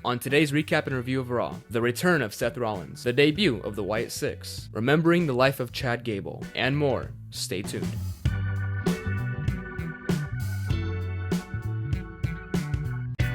On today's recap and review of Raw, the return of Seth Rollins, the debut of the Wyatt Six, remembering the life of Chad Gable, and more. Stay tuned.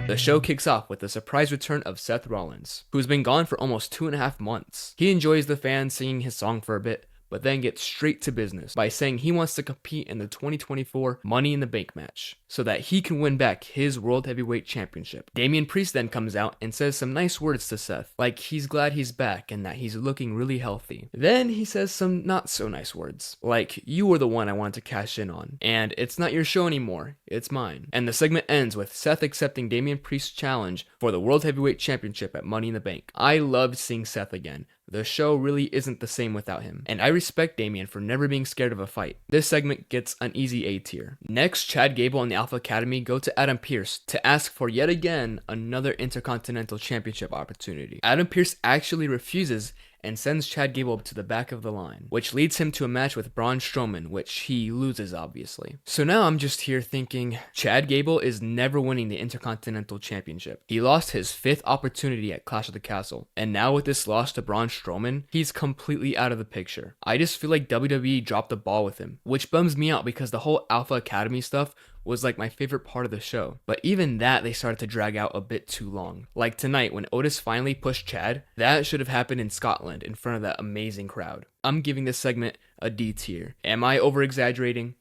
The show kicks off with the surprise return of Seth Rollins, who's been gone for almost 2.5 months. He enjoys the fans singing his song for a bit, but then gets straight to business by saying he wants to compete in the 2024 Money in the Bank match so that he can win back his World Heavyweight Championship. Damian Priest then comes out and says some nice words to Seth, like he's glad he's back and that he's looking really healthy. Then he says some not so nice words, like you were the one I wanted to cash in on, and it's not your show anymore, it's mine. And the segment ends with Seth accepting Damian Priest's challenge for the World Heavyweight Championship at Money in the Bank. I loved seeing Seth again. The show really isn't the same without him, and I respect Damian for never being scared of a fight. This segment gets an easy A tier. Next, Chad Gable and the Alpha Academy go to Adam Pearce to ask for yet again another Intercontinental Championship opportunity. Adam Pearce actually refuses and sends Chad Gable to the back of the line, which leads him to a match with Braun Strowman, which he loses obviously. So now I'm just here thinking, Chad Gable is never winning the Intercontinental Championship. He lost his 5th opportunity at Clash of the Castle, and now with this loss to Braun Strowman, he's completely out of the picture. I just feel like WWE dropped the ball with him, which bums me out because the whole Alpha Academy stuff was like my favorite part of the show. But even that they started to drag out a bit too long. Like tonight when Otis finally pushed Chad, that should have happened in Scotland in front of that amazing crowd. I'm giving this segment a D tier. Am I over exaggerating?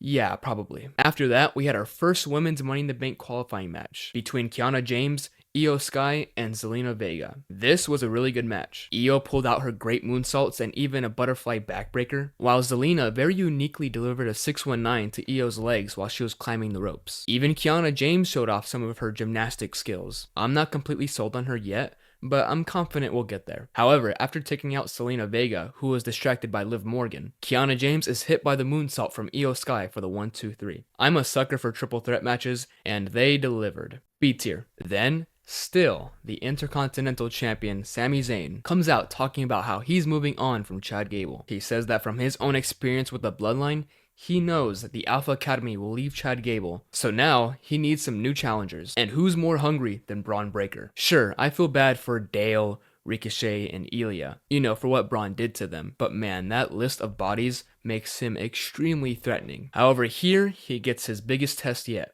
Yeah, probably. After that, we had our first women's Money in the Bank qualifying match between Kiana James, Iyo Sky, and Zelina Vega. This was a really good match. Iyo pulled out her great moonsaults and even a butterfly backbreaker, while Zelina very uniquely delivered a 619 to Iyo's legs while she was climbing the ropes. Even Kiana James showed off some of her gymnastic skills. I'm not completely sold on her yet, but I'm confident we'll get there. However, after taking out Zelina Vega, who was distracted by Liv Morgan, Kiana James is hit by the moonsault from Iyo Sky for the 1-2-3. I'm a sucker for triple threat matches, and they delivered. B tier. Then, still, the Intercontinental Champion Sami Zayn comes out talking about how he's moving on from Chad Gable. He says that from his own experience with the Bloodline, he knows that the Alpha Academy will leave Chad Gable, so now he needs some new challengers. And who's more hungry than Bron Breakker? Sure, I feel bad for Dale, Ricochet, and Ilya, for what Braun did to them, but man, that list of bodies makes him extremely threatening. However, here he gets his biggest test yet.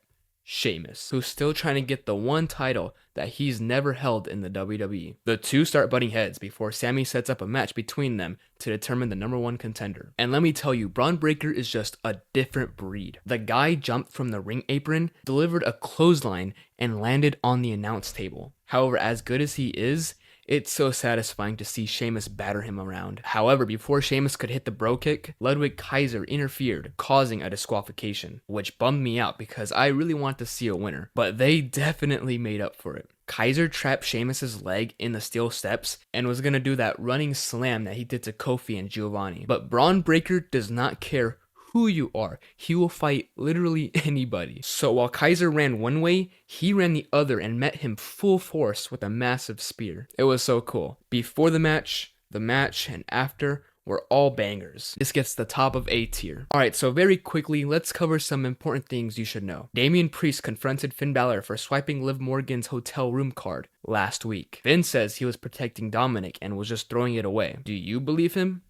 Sheamus, who's still trying to get the one title that he's never held in the WWE. The two start butting heads before Sami sets up a match between them to determine the #1 contender. And let me tell you, Bron Breakker is just a different breed. The guy jumped from the ring apron, delivered a clothesline, and landed on the announce table. However, as good as he is, it's so satisfying to see Sheamus batter him around. However, before Sheamus could hit the bro kick, Ludwig Kaiser interfered, causing a disqualification, which bummed me out because I really wanted to see a winner, but they definitely made up for it. Kaiser trapped Sheamus's leg in the steel steps and was gonna do that running slam that he did to Kofi and Giovanni. But Bron Breakker does not care who you are. He will fight literally anybody. So while Kaiser ran one way, he ran the other and met him full force with a massive spear. It was so cool. Before the match, and after were all bangers. This gets the top of A tier. Alright, so very quickly, let's cover some important things you should know. Damian Priest confronted Finn Balor for swiping Liv Morgan's hotel room card last week. Finn says he was protecting Dominik and was just throwing it away. Do you believe him?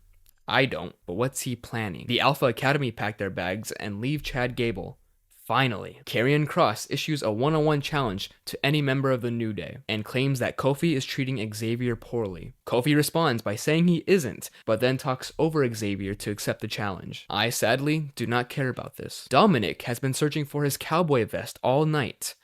I don't, but what's he planning? The Alpha Academy packed their bags and leave Chad Gable. Finally, Karrion Kross issues a one-on-one challenge to any member of the New Day and claims that Kofi is treating Xavier poorly. Kofi responds by saying he isn't, but then talks over Xavier to accept the challenge. I sadly do not care about this. Dominik has been searching for his cowboy vest all night.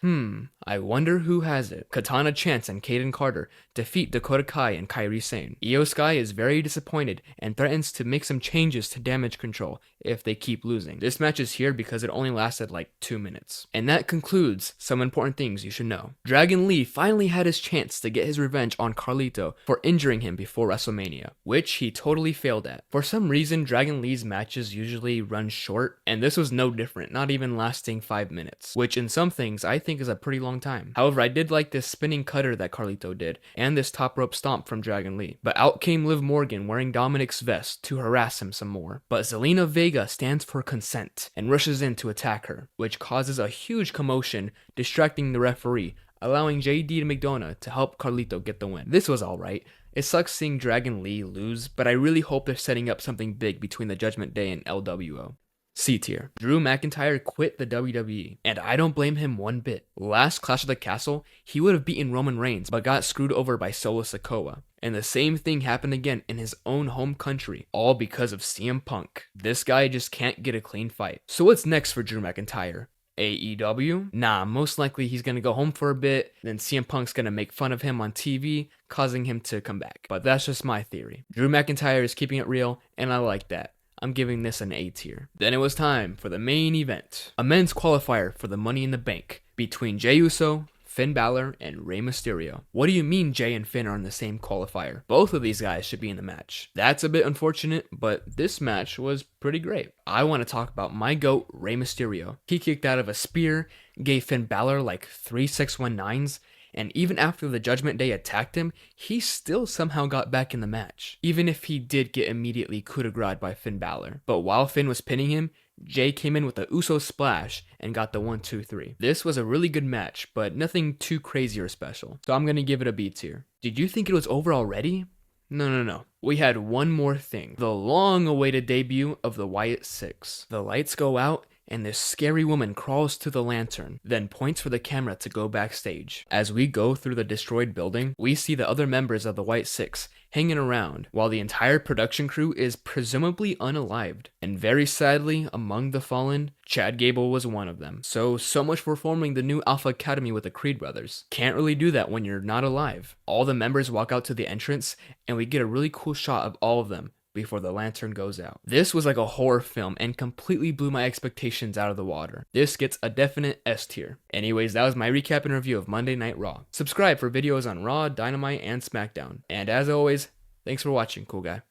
I wonder who has it. Katana Chance and Kayden Carter defeat Dakota Kai and Kairi Sane. Iyo Sky is very disappointed and threatens to make some changes to damage control if they keep losing. This match is here because it only lasted like 2 minutes. And that concludes some important things you should know. Dragon Lee finally had his chance to get his revenge on Carlito for injuring him before WrestleMania, which he totally failed at. For some reason, Dragon Lee's matches usually run short, and this was no different, not even lasting 5 minutes, which in some things I think is a pretty long time. However, I did like this spinning cutter that Carlito did, and this top rope stomp from Dragon Lee. But out came Liv Morgan wearing Dominik's vest to harass him some more. But Zelina Vega stands for consent and rushes in to attack her, which causes a huge commotion, distracting the referee, allowing JD to McDonough to help Carlito get the win. This was alright. It sucks seeing Dragon Lee lose, but I really hope they're setting up something big between the Judgment Day and LWO. C tier. Drew McIntyre quit the WWE, and I don't blame him one bit. Last Clash of the Castle, he would have beaten Roman Reigns, but got screwed over by Solo Sikoa. And the same thing happened again in his own home country, all because of CM Punk. This guy just can't get a clean fight. So what's next for Drew McIntyre? AEW? Nah, most likely he's gonna go home for a bit, then CM Punk's gonna make fun of him on TV, causing him to come back. But that's just my theory. Drew McIntyre is keeping it real, and I like that. I'm giving this an A tier. Then it was time for the main event. A men's qualifier for the Money in the Bank between Jey Uso, Finn Balor, and Rey Mysterio. What do you mean Jey and Finn are in the same qualifier? Both of these guys should be in the match. That's a bit unfortunate, but this match was pretty great. I want to talk about my GOAT, Rey Mysterio. He kicked out of a spear, gave Finn Balor like 3 619s, and even after the Judgment Day attacked him, he still somehow got back in the match, even if he did get immediately coup de grace by Finn Balor. But while Finn was pinning him, Jey came in with the Uso splash and got the 1-2-3. This was a really good match, but nothing too crazy or special, so I'm gonna give it a B tier. Did you think it was over already? No. We had one more thing. The long-awaited debut of the Wyatt Six. The lights go out, and this scary woman crawls to the lantern, then points for the camera to go backstage. As we go through the destroyed building, we see the other members of the White Six hanging around, while the entire production crew is presumably unalived. And very sadly, among the fallen, Chad Gable was one of them. So much for forming the new Alpha Academy with the Creed brothers. Can't really do that when you're not alive. All the members walk out to the entrance, and we get a really cool shot of all of them before the lantern goes out. This was like a horror film and completely blew my expectations out of the water. This gets a definite S tier. Anyways, that was my recap and review of Monday Night Raw. Subscribe for videos on Raw, Dynamite, and SmackDown. And as always, thanks for watching, cool guy.